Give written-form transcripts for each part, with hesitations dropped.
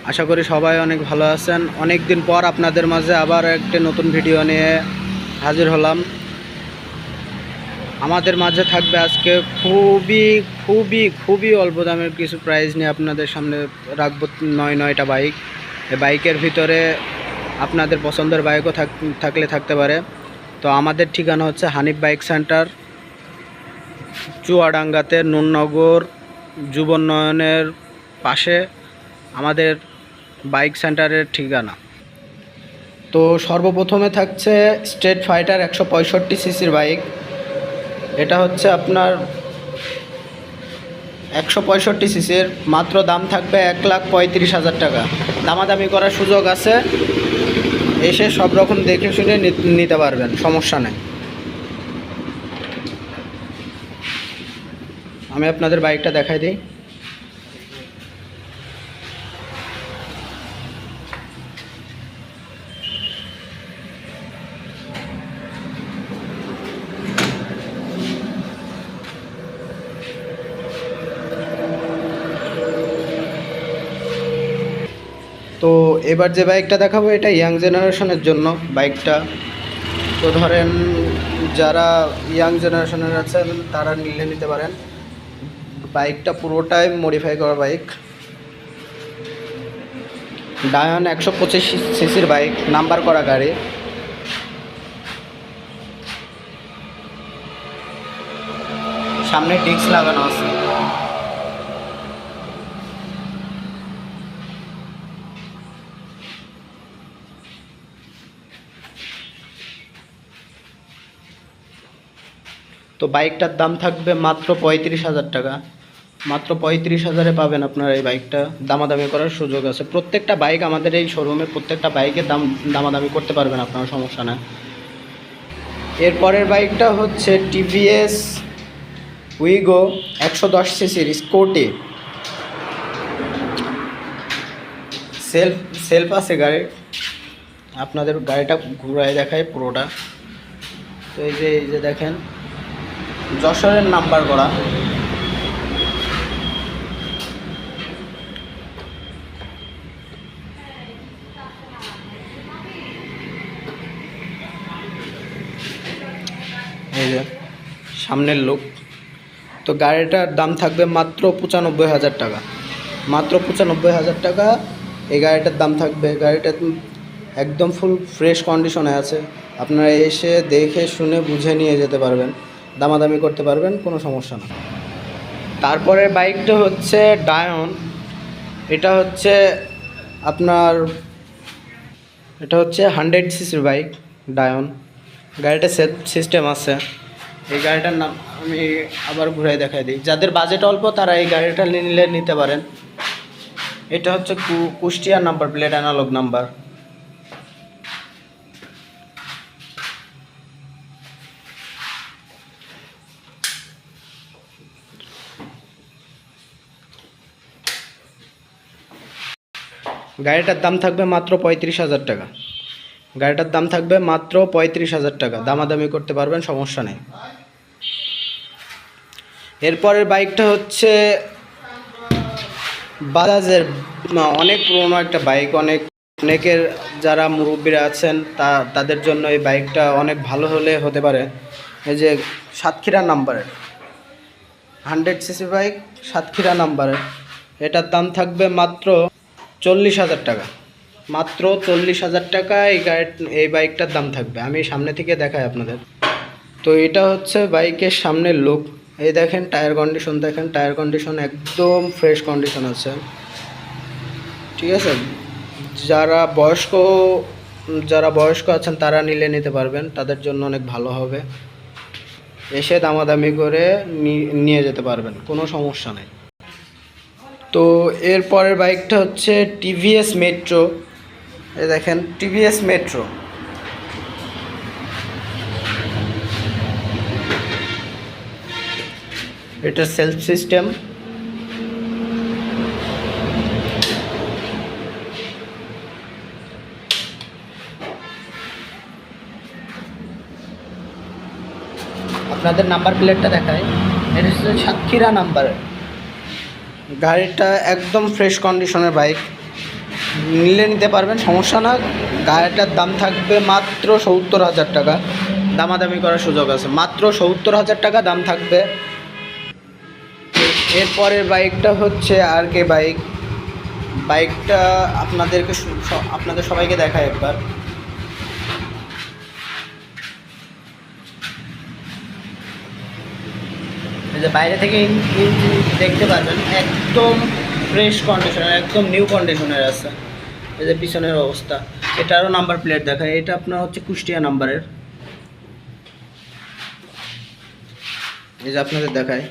আশা করি সবাই অনেক ভালো আছেন। অনেক দিন পর আপনাদের মাঝে আবার একটা নতুন ভিডিও নিয়ে হাজির হলাম। আমাদের মাঝে থাকবে আজকে খুবই অল্প দামের কিছু প্রাইস নিয়ে আপনাদের সামনে রাখবো। নয়টা বাইক। এই বাইকের ভিতরে আপনাদের পছন্দের বাইকও থাকলে থাকতে পারে। তো আমাদের ঠিকানা হচ্ছে হানিফ বাইক সেন্টার, চুয়াডাঙ্গাতে নুননগর যুবোন্নয়নের পাশে আমাদের বাইক সেন্টারের ঠিকানা। তো সর্বপ্রথমে থাকছে স্ট্রেট ফাইটার 165 সিসির বাইক। এটা হচ্ছে আপনার 165 সিসির, মাত্র দাম থাকবে 1,35,000 টাকা। দামাদামি করার সুযোগ আছে, এসে সব রকম দেখে শুনে নিতে পারবেন, সমস্যা নেই। আমি আপনাদের বাইকটা দেখাই দিই। তো এবার যে বাইকটা দেখাবো এটা ইয়াং জেনারেশনের জন্য বাইকটা। তো ধরেন যারা ইয়াং জেনারেশনের আছেন তারা নিতে পারেন। বাইকটা পুরোটাই মডিফাই করা বাইক, ডায়ন 125 সিসির বাইক, নাম্বার করা গাড়ি। সামনে ডিস্ক লাগানো আছে। তো বাইকটার দাম থাকবে মাত্র 35,000 টাকা। মাত্র 35,000-এ পাবেন আপনারা এই বাইকটা। দামাদামি করার সুযোগ আছে। প্রত্যেকটা বাইক আমাদের এই শোরুমে, প্রত্যেকটা বাইকের দামাদামি করতে পারবেন আপনারা, সমস্যা না। এরপরের বাইকটা হচ্ছে টিভিএস উইগো 110 সিসির স্কুটি। সেলফ আছে গাড়ির, আপনাদের গাড়িটা ঘুরায় দেখায় পুরোটা। তো এই যে দেখেন, যশোরের নাম্বার করা। এই যে সামনের লুক। তো গাড়িটার দাম থাকবে মাত্র 95,000 টাকা। মাত্র 95,000 টাকা এই গাড়িটার দাম থাকবে। গাড়িটা একদম ফুল ফ্রেশ কন্ডিশনে আছে, আপনারা এসে দেখে শুনে বুঝে নিয়ে যেতে পারবেন, দামাদামি করতে পারবেন, কোনো সমস্যা না। তারপরে বাইকটা হচ্ছে ডায়ন। এটা হচ্ছে আপনার 100 সিসির বাইক ডায়ন। গাড়িটা সেলফ সিস্টেম আছে। এই গাড়িটার নাম আমি আবার ঘুরাই দেখাই দিই। যাদের বাজেট অল্প তারা এই গাড়িটা নিতে পারেন। এটা হচ্ছে Kushtia number plate, analogue number. গাড়িটার দাম থাকবে মাত্র 35,000 টাকা। গাড়িটার দাম থাকবে মাত্র 35,000 টাকা। দামাদামি করতে পারবেন, সমস্যা নেই। এরপরের বাইকটা হচ্ছে বাজাজের অনেক পুরোনো একটা বাইক। অনেকের যারা মুরব্বীরা আছেন তাদের জন্য এই বাইকটা অনেক ভালো হতে পারে। এই যে সাতক্ষীরা নাম্বারের 100 সিসি বাইক, সাতক্ষীরা নাম্বারের। এটার দাম থাকবে মাত্র 40,000 টাকা। মাত্র 40,000 টাকা এই বাইকটার দাম থাকবে। আমি সামনে থেকে দেখাই আপনাদের। তো এটা হচ্ছে বাইকের সামনের লুক। এই দেখেন টায়ার কন্ডিশন, দেখেন টায়ার কন্ডিশন একদম ফ্রেশ কন্ডিশন আছে, ঠিক আছে। যারা বয়স্ক আছেন তারা নিতে পারবেন, তাদের জন্য অনেক ভালো হবে। এসে দামাদামি করে নিয়ে যেতে পারবেন, কোনো সমস্যা নেই। তো এরপরের বাইকটা হচ্ছে টিভিএস মেট্রো। এই দেখেন টিভিএস মেট্রো। এটা সেলফ সিস্টেম। আপনাদের নাম্বার প্লেটটা দেখায়, এটা হচ্ছে সাতক্ষীরা নাম্বার। গাড়িটা একদম ফ্রেশ কন্ডিশনের বাইক। নিলে নিতে পারবেন, সমস্যা না। গাড়িটার দাম থাকবে মাত্র 70,000 টাকা, দামাদামি করার সুযোগ আছে, মাত্র 70,000 টাকা দাম থাকবে। এরপরের বাইকটা হচ্ছে RK বাইক। বাইকটা আপনাদের সবাইকে দেখায় একবার। এই যে বাইরে থেকে ইঞ্জিন দেখতে পাচ্ছেন, একদম ফ্রেশ কন্ডিশনের, একদম নিউ কন্ডিশনের আছে। এই যে পিছনের অবস্থা, এটারও নাম্বার প্লেট দেখায়। এটা আপনার হচ্ছে কুষ্টিয়া নাম্বারের। এই যে আপনাদের দেখায়,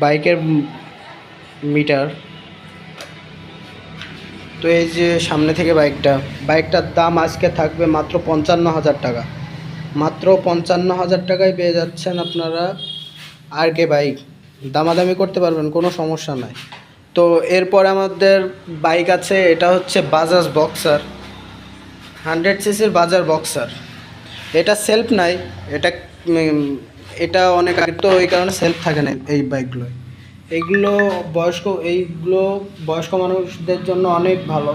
বাইকের মিটার। তো এই যে সামনে থেকে বাইকটার দাম আজকে থাকবে মাত্র 55,000 টাকা। মাত্র 55,000 টাকায় পেয়ে যাচ্ছেন আপনারা RK বাইক। দামাদামি করতে পারবেন, কোনো সমস্যা নাই। তো এরপরে আমাদের বাইক আছে, এটা হচ্ছে Bajaj boxer, 100 cc Bajaj boxer. এটা সেলফ নাই, এটা এটা অনেক আগে, তো এই কারণে সেলফ থাকে না এই বাইকগুলো। এইগুলো বয়স্ক মানুষদের জন্য অনেক ভালো,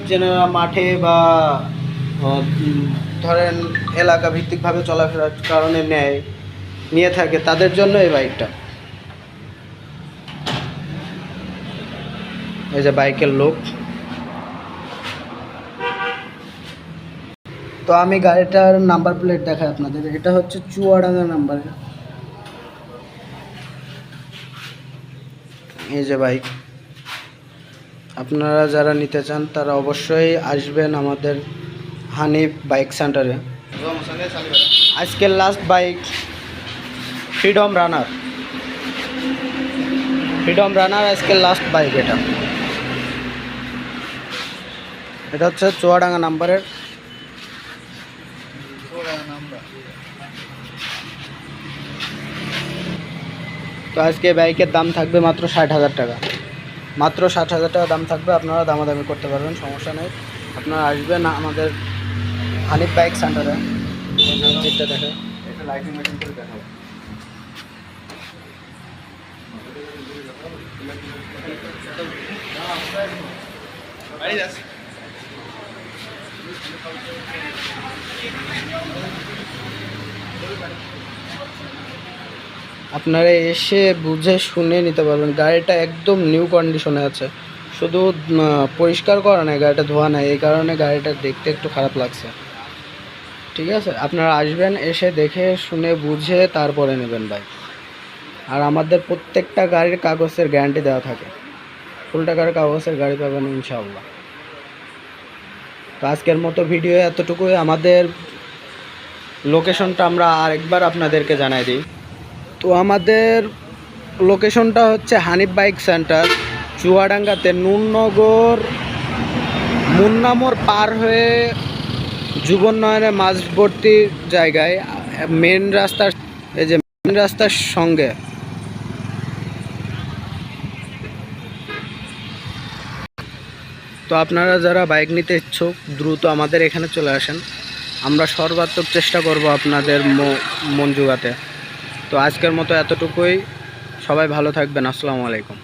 যেনারা মাঠে বা ধরেন এলাকা ভিত্তিকভাবে চলাফেরার কারণে নিয়ে থাকে, তাদের জন্য এই বাইকটা। এই যে বাইকের লোক। তো আমি গাড়িটার নাম্বার প্লেট দেখাই আপনাদের। এটা হচ্ছে চুয়াডাঙ্গা নাম্বার। এই যে বাইক, আপনারা যারা নিতে চান তারা অবশ্যই আসবেন আমাদের হানিফ বাইক সেন্টারে। আজকের লাস্ট বাইক ফ্রিডম রানার। আজকের লাস্ট বাইক। এটা হচ্ছে চুয়াডাঙ্গা নাম্বারের। তো আজকে বাইকের দাম থাকবে মাত্র 60,000 টাকা। মাত্র 60,000 টাকা দাম থাকবে, আপনারা দামাদামি করতে পারবেন, সমস্যা নেই। আপনারা আসবেন আমাদের হানিফ বাইক সেন্টারে। যেটা দেখে এটা লাইটিং মেশিন করে দেখাবো। আপনারা এসে বুঝে শুনে নিতে পারবেন। গাড়িটা একদম নিউ কন্ডিশনে আছে, শুধু পরিষ্কার করা নাই, গাড়িটা ধোয়া নাই, এই কারণে গাড়িটা দেখতে একটু খারাপ লাগছে। ঠিক আছে, আপনারা আসবেন, এসে দেখে শুনে বুঝে তারপরে নেবেন বাইক। আর আমাদের প্রত্যেকটা গাড়ির কাগজের গ্যারান্টি দেওয়া থাকে, ফুল টাকার কাগজের গাড়ি পাবেন ইনশাআল্লাহ। তো আজকের মতো ভিডিও এতটুকুই। আমাদের লোকেশনটা আমরা আরেকবার আপনাদেরকে জানাই দিই। তো আমাদের লোকেশনটা হচ্ছে হানিফ বাইক সেন্টার, চুয়াডাঙ্গাতে নুরনগর মুন্নামোড় পার হয়ে যুবোন্নয়নের মাঝবর্তী জায়গায়, মেন রাস্তার, এই যে মেন রাস্তার সঙ্গে। তো আপনারা যারা বাইক নিতে ইচ্ছুক দ্রুত আমাদের এখানে চলে আসেন, আমরা সর্বাত্মক চেষ্টা করব আপনাদের মন জোগাতে। তো আজকের মতো এতটুকুই, সবাই ভালো থাকবেন। আসসালামু আলাইকুম।